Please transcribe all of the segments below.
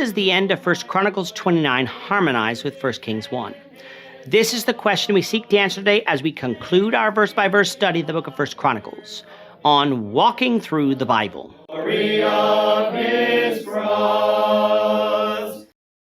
is the end of 1 Chronicles 29, harmonized with 1 Kings 1. This is the question we seek to answer today as we conclude our verse-by-verse study of the book of 1 Chronicles on walking through the Bible. Glory of His cross.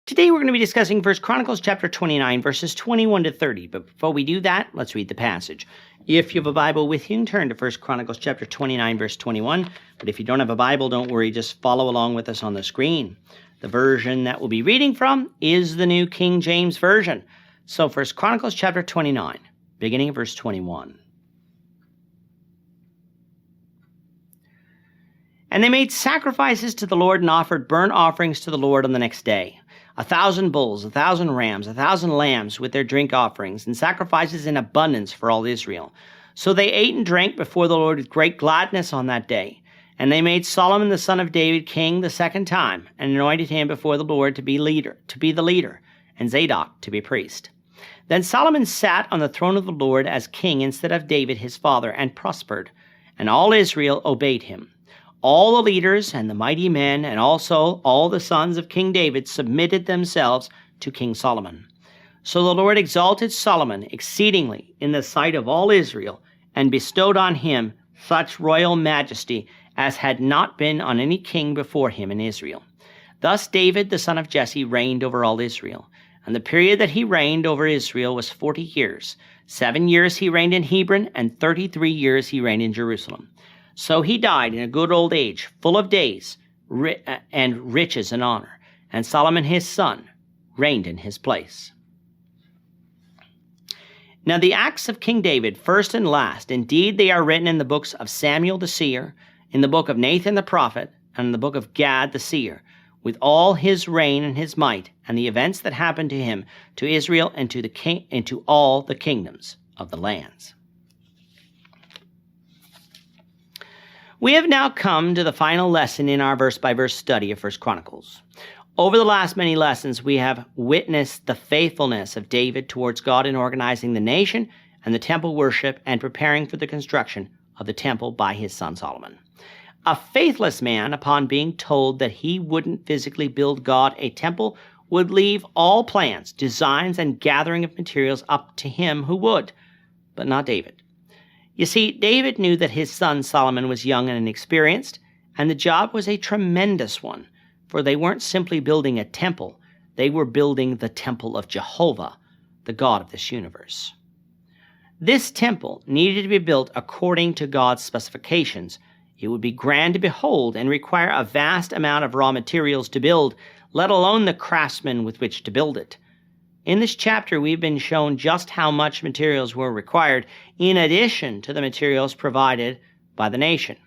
Today we're going to be discussing 1 Chronicles chapter 29, verses 21 to 30. But before we do that, let's read the passage. If you have a Bible with you, turn to 1 Chronicles chapter 29, verse 21. But if you don't have a Bible, don't worry, just follow along with us on the screen. The version that we'll be reading from is the New King James Version. So 1 Chronicles chapter 29, beginning of verse 21. And they made sacrifices to the Lord and offered burnt offerings to the Lord on the next day. 1,000 bulls, 1,000 rams, 1,000 lambs with their drink offerings, and sacrifices in abundance for all Israel. So they ate and drank before the Lord with great gladness on that day. And they made Solomon the son of David king the second time, and anointed him before the Lord to be the leader, and Zadok to be priest. Then Solomon sat on the throne of the Lord as king instead of David his father, and prospered, and all Israel obeyed him. All the leaders and the mighty men, and also all the sons of King David, submitted themselves to King Solomon. So the Lord exalted Solomon exceedingly in the sight of all Israel, and bestowed on him such royal majesty as had not been on any king before him in Israel. Thus David the son of Jesse reigned over all Israel. And the period that he reigned over Israel was 40 years. 7 years he reigned in Hebron, and 33 years he reigned in Jerusalem. So he died in a good old age, full of days and riches and honor. And Solomon his son reigned in his place. Now the acts of King David, first and last, indeed they are written in the books of Samuel the seer, in the book of Nathan the prophet, and in the book of Gad the seer, with all his reign and his might, and the events that happened to him, to Israel, and to all the kingdoms of the lands. We have now come to the final lesson in our verse-by-verse study of 1 Chronicles. Over the last many lessons, we have witnessed the faithfulness of David towards God in organizing the nation and the temple worship and preparing for the construction of the temple by his son Solomon. A faithless man, upon being told that he wouldn't physically build God a temple, would leave all plans, designs, and gathering of materials up to him who would, but not David. You see, David knew that his son Solomon was young and inexperienced, and the job was a tremendous one, for they weren't simply building a temple, they were building the temple of Jehovah, the God of this universe. This temple needed to be built according to God's specifications. It would be grand to behold and require a vast amount of raw materials to build, let alone the craftsmen with which to build it. In this chapter, we've been shown just how much materials were required, in addition to the materials provided by the nation.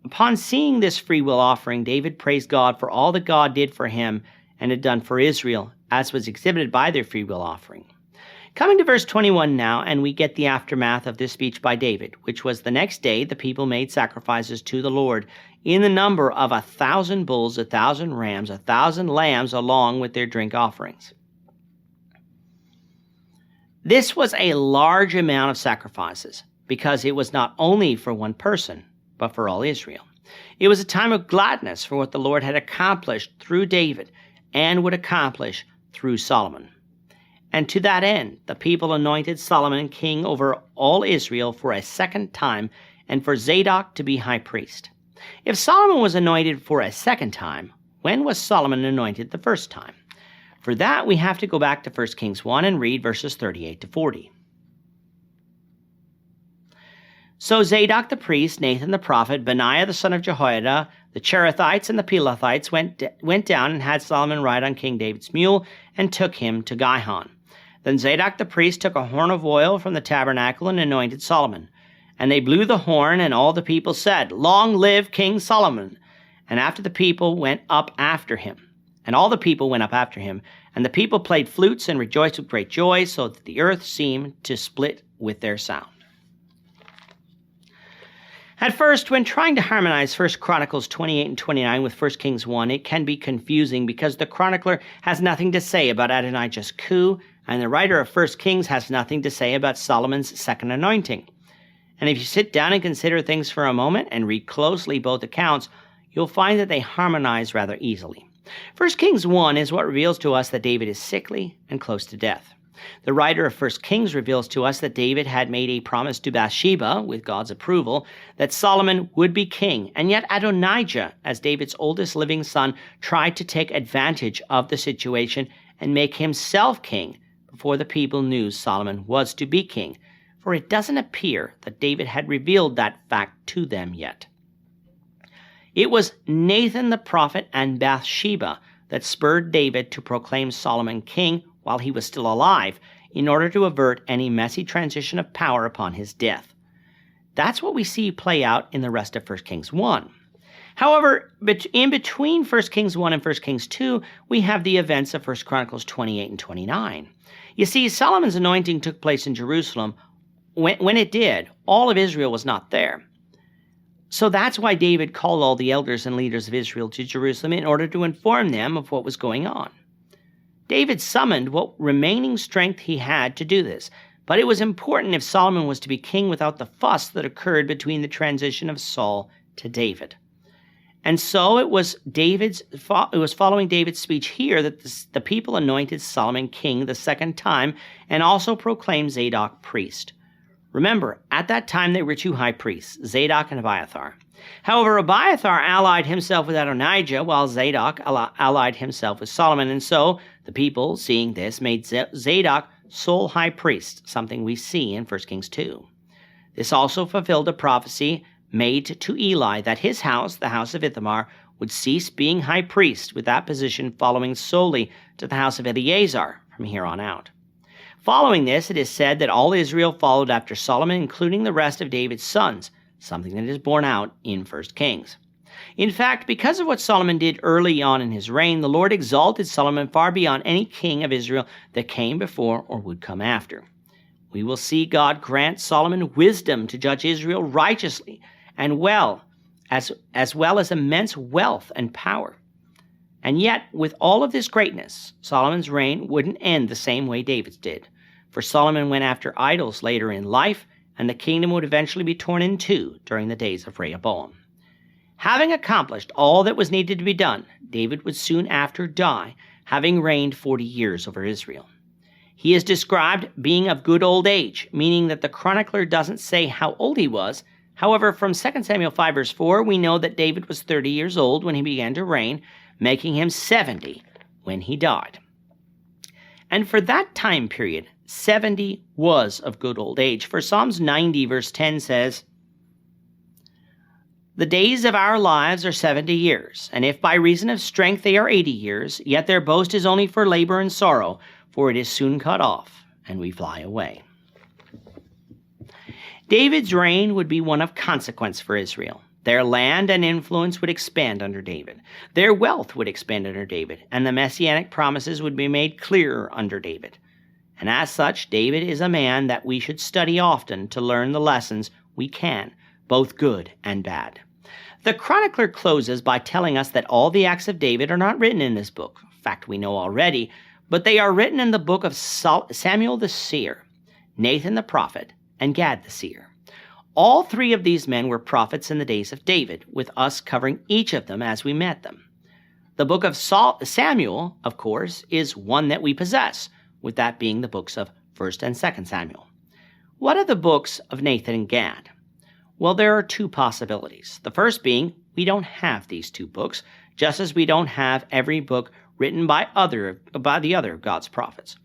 Upon seeing this free will offering, David praised God for all that God did for him and had done for Israel, as was exhibited by their free will offering. Coming to verse 21 now, and we get the aftermath of this speech by David, which was the next day the people made sacrifices to the Lord in the number of 1,000 bulls, 1,000 rams, 1,000 lambs, along with their drink offerings. This was a large amount of sacrifices because it was not only for one person, but for all Israel. It was a time of gladness for what the Lord had accomplished through David and would accomplish through Solomon. And to that end, the people anointed Solomon king over all Israel for a second time, and for Zadok to be high priest. If Solomon was anointed for a second time, when was Solomon anointed the first time? For that, we have to go back to 1 Kings 1 and read verses 38 to 40. So Zadok the priest, Nathan the prophet, Benaiah the son of Jehoiada, the Cherethites and the Pelethites went down and had Solomon ride on King David's mule and took him to Gihon. Then Zadok the priest took a horn of oil from the tabernacle and anointed Solomon. And they blew the horn, and all the people said, "Long live King Solomon!" And after the people went up after him. And all the people went up after him, and the people played flutes and rejoiced with great joy, so that the earth seemed to split with their sound. At first, when trying to harmonize 1 Chronicles 28 and 29 with 1 Kings 1, it can be confusing because the chronicler has nothing to say about Adonijah's coup, and the writer of 1 Kings has nothing to say about Solomon's second anointing. And if you sit down and consider things for a moment and read closely both accounts, you'll find that they harmonize rather easily. 1 Kings 1 is what reveals to us that David is sickly and close to death. The writer of 1 Kings reveals to us that David had made a promise to Bathsheba, with God's approval, that Solomon would be king, and yet Adonijah, as David's oldest living son, tried to take advantage of the situation and make himself king before the people knew Solomon was to be king, for it doesn't appear that David had revealed that fact to them yet. It was Nathan the prophet and Bathsheba that spurred David to proclaim Solomon king while he was still alive, in order to avert any messy transition of power upon his death. That's what we see play out in the rest of 1 Kings 1. However, in between 1 Kings 1 and 1 Kings 2, we have the events of 1 Chronicles 28 and 29. You see, Solomon's anointing took place in Jerusalem. When it did, all of Israel was not there. So that's why David called all the elders and leaders of Israel to Jerusalem in order to inform them of what was going on. David summoned what remaining strength he had to do this, but it was important if Solomon was to be king without the fuss that occurred between the transition of Saul to David. And so it was following David's speech here that the people anointed Solomon king the second time and also proclaimed Zadok priest. Remember, at that time there were two high priests, Zadok and Abiathar. However, Abiathar allied himself with Adonijah, while Zadok allied himself with Solomon. And so the people, seeing this, made Zadok sole high priest, something we see in 1 Kings 2. This also fulfilled a prophecy made to Eli that his house, the house of Ithamar, would cease being high priest, with that position following solely to the house of Eleazar from here on out. Following this, it is said that all Israel followed after Solomon, including the rest of David's sons, something that is borne out in 1 Kings. In fact, because of what Solomon did early on in his reign, the Lord exalted Solomon far beyond any king of Israel that came before or would come after. We will see God grant Solomon wisdom to judge Israel righteously and well as immense wealth and power. And yet, with all of this greatness, Solomon's reign wouldn't end the same way David's did. For Solomon went after idols later in life, and the kingdom would eventually be torn in two during the days of Rehoboam. Having accomplished all that was needed to be done, David would soon after die, having reigned 40 years over Israel. He is described being of good old age, meaning that the chronicler doesn't say how old he was. However, from 2 Samuel 5 verse 4, we know that David was 30 years old when he began to reign, making him 70 when he died. And for that time period, 70 was of good old age. For Psalms 90 verse 10 says, "The days of our lives are 70 years, and if by reason of strength they are 80 years, yet their boast is only for labor and sorrow, for it is soon cut off, and we fly away." David's reign would be one of consequence for Israel. Their land and influence would expand under David. Their wealth would expand under David, and the messianic promises would be made clearer under David. And as such, David is a man that we should study often to learn the lessons we can, both good and bad. The chronicler closes by telling us that all the acts of David are not written in this book. In fact, we know already, but they are written in the book of Samuel the seer, Nathan the prophet, and Gad the seer. All three of these men were prophets in the days of David, with us covering each of them as we met them. The book of Samuel, of course, is one that we possess, with that being the books of 1 and 2 Samuel. What are the books of Nathan and Gad? Well, there are two possibilities. The first being, we don't have these two books, just as we don't have every book written by the other of God's prophets.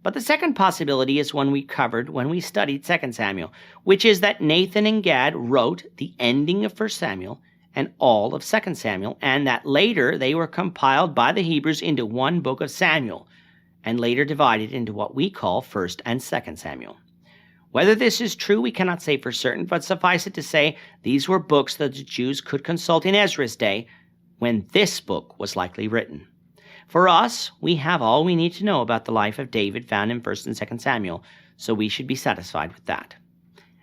But the second possibility is one we covered when we studied 2 Samuel, which is that Nathan and Gad wrote the ending of 1 Samuel and all of 2 Samuel, and that later they were compiled by the Hebrews into one book of Samuel, and later divided into what we call 1 and 2 Samuel. Whether this is true, we cannot say for certain, but suffice it to say, these were books that the Jews could consult in Ezra's day, when this book was likely written. For us, we have all we need to know about the life of David found in 1 and 2 Samuel, so we should be satisfied with that.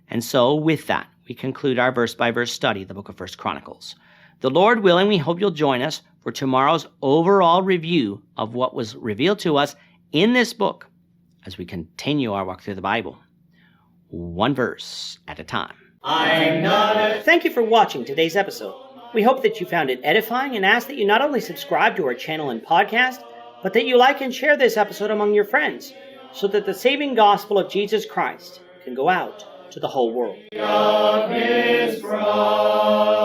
And so, with that, we conclude our verse-by-verse study of the book of 1 Chronicles. The Lord willing, we hope you'll join us for tomorrow's overall review of what was revealed to us in this book as we continue our walk through the Bible, one verse at a time. I'm not a Thank you for watching today's episode. We hope that you found it edifying and ask that you not only subscribe to our channel and podcast, but that you like and share this episode among your friends so that the saving gospel of Jesus Christ can go out to the whole world. Of his cross.